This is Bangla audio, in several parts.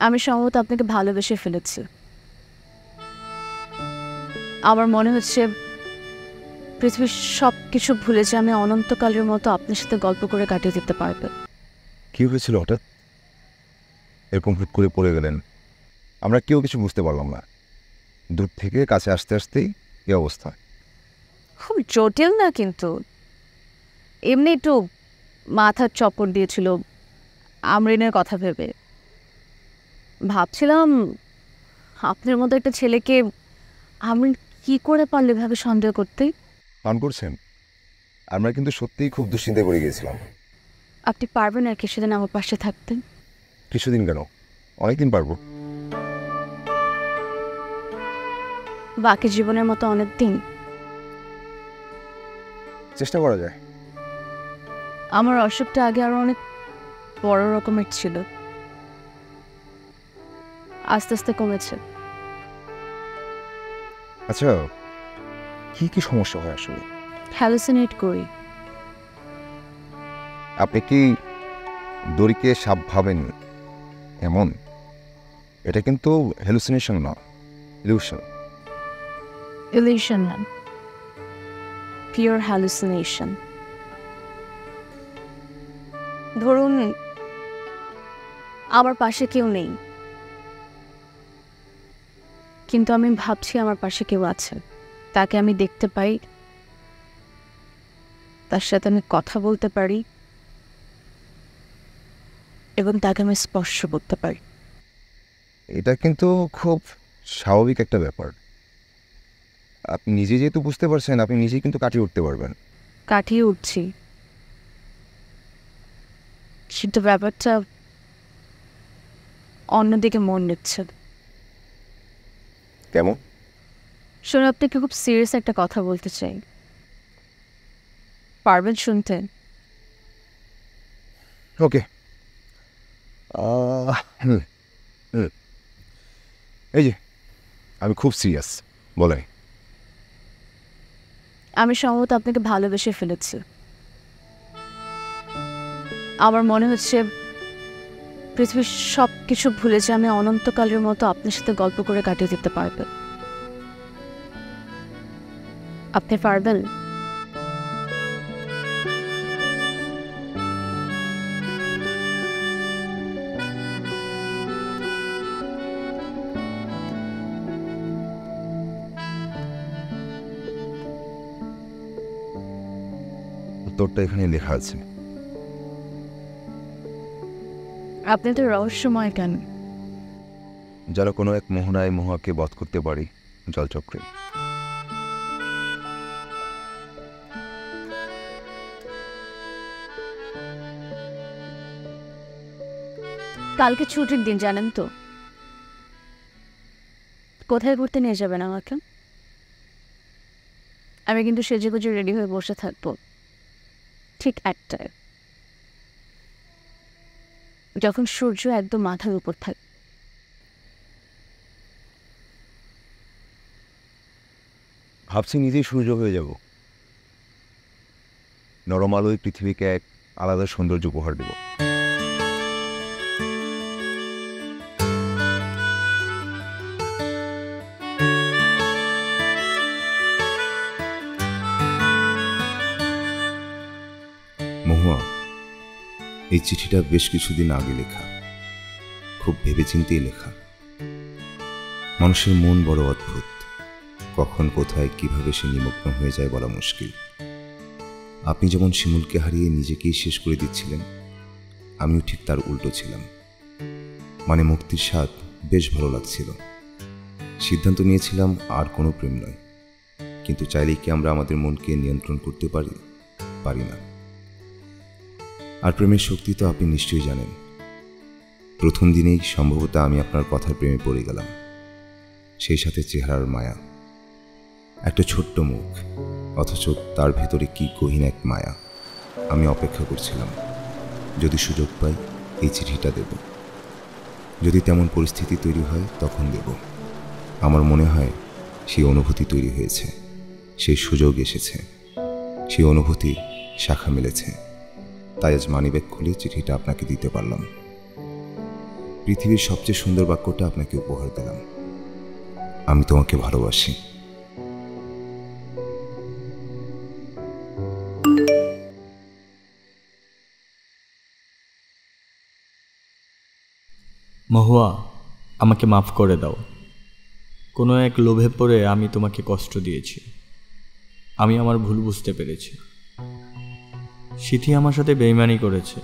আমি সম্ভবত আপনাকে ভালোবেসে ফেলেছি। আমার মনে হচ্ছে পৃথিবীর সব কিছু ভুলে যে আমি অনন্তকালের মতো আপনার সাথে গল্প করে কাটিয়ে দিতে পারবো। কি হয়েছিল হঠাৎ এরকম হুট করে পড়ে গেলেন? আমরা কেউ কিছু বুঝতে পারলাম না। দূর থেকে কাছে আসতে আসতেই এই অবস্থা। খুব জটিল না, কিন্তু এমনি একটু মাথার চক্কর দিয়েছিল আমরিনের কথা ভেবে। ভাবছিলাম আপনার মতো একটা ছেলেকে আমরিন কি করে পারলে ভাবে সন্দেহ করতে। পান করছেন? আমরা কিন্তু সত্যিই খুব দুশ্চিন্তায় পড়ে গিয়েছিলাম। আপনি পারবেন আর কি সেদিন আমার পাশে থাকতেন? কিছুদিন কেন, অনেকদিন পারবো। বাকি জীবনের মতো অনেক দিন। চেষ্টা করা যায়। আমার অসুখটা আগে আরো অনেক বড় রকমের ছিল, আস্তে আস্তে কমেছে। আচ্ছা, কি কি সমস্যা হয় আসলে? হ্যালুসিনেট করি। আপনি কি দড়িকে সাপ ভাবেন এমন? এটা কিন্তু হ্যালুসিনেশন না, ইলিউশন। ইলিউশন না, পিওর হ্যালুসিনেশন। ধরুন আমার পাশে কেউ নেই, কিন্তু আমি ভাবছি আমার পাশে কেউ আছে। তাকে আমি দেখতে পাই, তার সাথে আমি কথা বলতে পারি এবং তাকে আমি স্পর্শ করতে পারি। এটা কিন্তু খুব স্বাভাবিক একটা ব্যাপার। আপনি নিজে যেহেতু বুঝতে পারছেন, আপনি নিজেই কিন্তু কাটিয়ে উঠতে পারবেন। কাটিয়ে উঠছি, কিন্তু ব্যাপারটা অন্যদিকে মন নিচ্ছে। কেমন? শুনে আপনাকে খুব সিরিয়াস একটা কথা বলতে চাই, পারবেন শুনতে? ওকে। এই যে, আমি খুব সিরিয়াস, বলে। আমি সম্ভবত আপনাকে ভালোবেসে ফেলেছি। আমার মনে হচ্ছে পৃথিবীর সব কিছু ভুলে যে আমি অনন্তকালের মতো আপনার সাথে গল্প করে কাটিয়ে দিতে পারবো। আপনি পারবেন? উত্তরটা এখানে লেখা আছে। আপনি তো রহস্যময় কেন? যারা কোনো এক মোহনায় মোহাকে বধ করতে পারি জলচক্রে। কালকে ছুটির দিন, জানেন তো? কোথায় ঘুরতে নিয়ে যাবেন আমাকে? আমি কিন্তু সেজেগুজে রেডি হয়ে বসে থাকবো ঠিক একটায়, যখন সূর্য একদম মাথার উপর থাকে। ভাবছি নিজেই সূর্য হয়ে যাব। নরম আলোয় পৃথিবীকে এক আলাদা সৌন্দর্য উপহার দেব। মহুয়া, এই চিঠিটা বেশ কিছুদিন আগে লেখা, খুব ভেবেচিন্তেই লেখা। মানুষের মন বড় অদ্ভুত, কখন কোথায় কিভাবে সে নিমগ্ন হয়ে যায় বলা মুশকিল। আপনি যেমন শিমুলকে হারিয়ে নিজেকেই শেষ করে দিচ্ছিলেন, আমিও ঠিক তার উল্টো ছিলাম। মানে মুক্তির স্বাদ বেশ ভালো লাগছিল। সিদ্ধান্ত নিয়েছিলাম আর কোনো প্রেম নয়, কিন্তু চাইলেই কি আমরা আমাদের মনকে নিয়ন্ত্রণ করতে পারি? পারি না। আর প্রেমের শক্তি তো আপনি নিশ্চয়ই জানেন। প্রথম দিনেই সম্ভবত আমি আপনার কথার প্রেমে পড়ে গেলাম, সেই সাথে চেহারার মায়া। একটা ছোট্ট মুখ, অথচ তার ভেতরে কি গহীন এক মায়া। আমি অপেক্ষা করছিলাম, যদি সুযোগ পাই এই চিঠিটা দেব। যদি তেমন পরিস্থিতি তৈরি হয় তখন দেব। আমার মনে হয় সেই অনুভূতি তৈরি হয়েছে, সেই সুযোগ এসেছে, সেই অনুভূতি শাখা মেলেছে। তাই আজ মানিব্যাগ খুলে চিঠিটা আপনাকে দিতে পারলাম। পৃথিবীর সবচেয়ে সুন্দর বাক্যটা আপনাকে উপহার দিলাম। আমি তোমাকে ভালোবাসি। মহুয়া, আমাকে মাফ করে দাও। কোনো এক লোভে পড়ে আমি তোমাকে কষ্ট দিয়েছি। আমি আমার ভুল বুঝতে পেরেছি। সিথি আমার সাথে বেইমানি করেছে।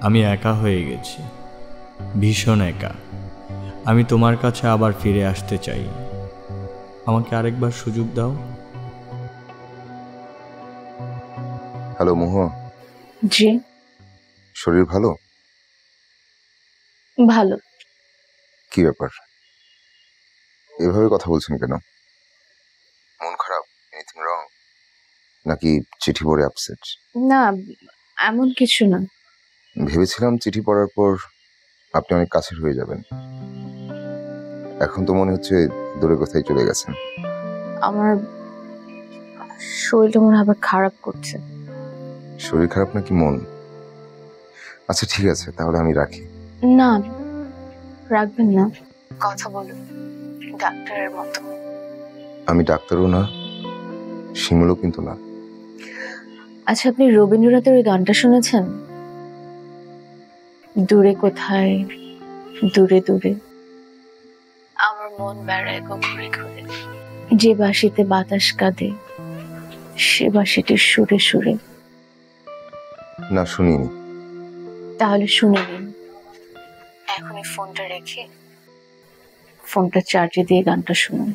আমি একা হয়ে গেছি, ভীষণ একা। আমি তোমার কাছে আবার ফিরে আসতে চাই। আমাকে আরেকবার সুযোগ দাও। হ্যালো মহুয়া, জি, শরীর ভালো? ভালো। কি ব্যাপার, এভাবে কথা বলছেন কেন? মন খারাপ, এনিথিং রং? নাকি চিঠি পড়ে আপসেট? না, এমন কিছু না। ভেবেছিলাম চিঠি পড়ার পর আপনি অনেক কাছের হয়ে যাবেন। এখন তো মনে হচ্ছে দূরে কোথায় চলে গেছেন। আমার শরীরটা মনে হয় আবার খারাপ করছে। শরীর খারাপ নাকি মন? আচ্ছা ঠিক আছে, তাহলে আমি রাখি। না, রাখবেন না, কথা বলুন ডাক্তারের মতো। আমি ডাক্তারও না, শিমুলও কিন্তু না। আচ্ছা, আপনি রবীন্দ্রনাথের ওই গানটা শুনেছেন? দূরে কোথায়, দূরে দূরে আমার মন বেড়ায় গো ঘুরে ঘুরে, যে বাঁশিতে বাতাস কাঁদে সে বাঁশিটির সুরে সুরে। না, শুনিনি। তাহলে শুনে নিন। এখনই ফোনটা রেখে ফোনটা চার্জে দিয়ে গানটা শুনুন।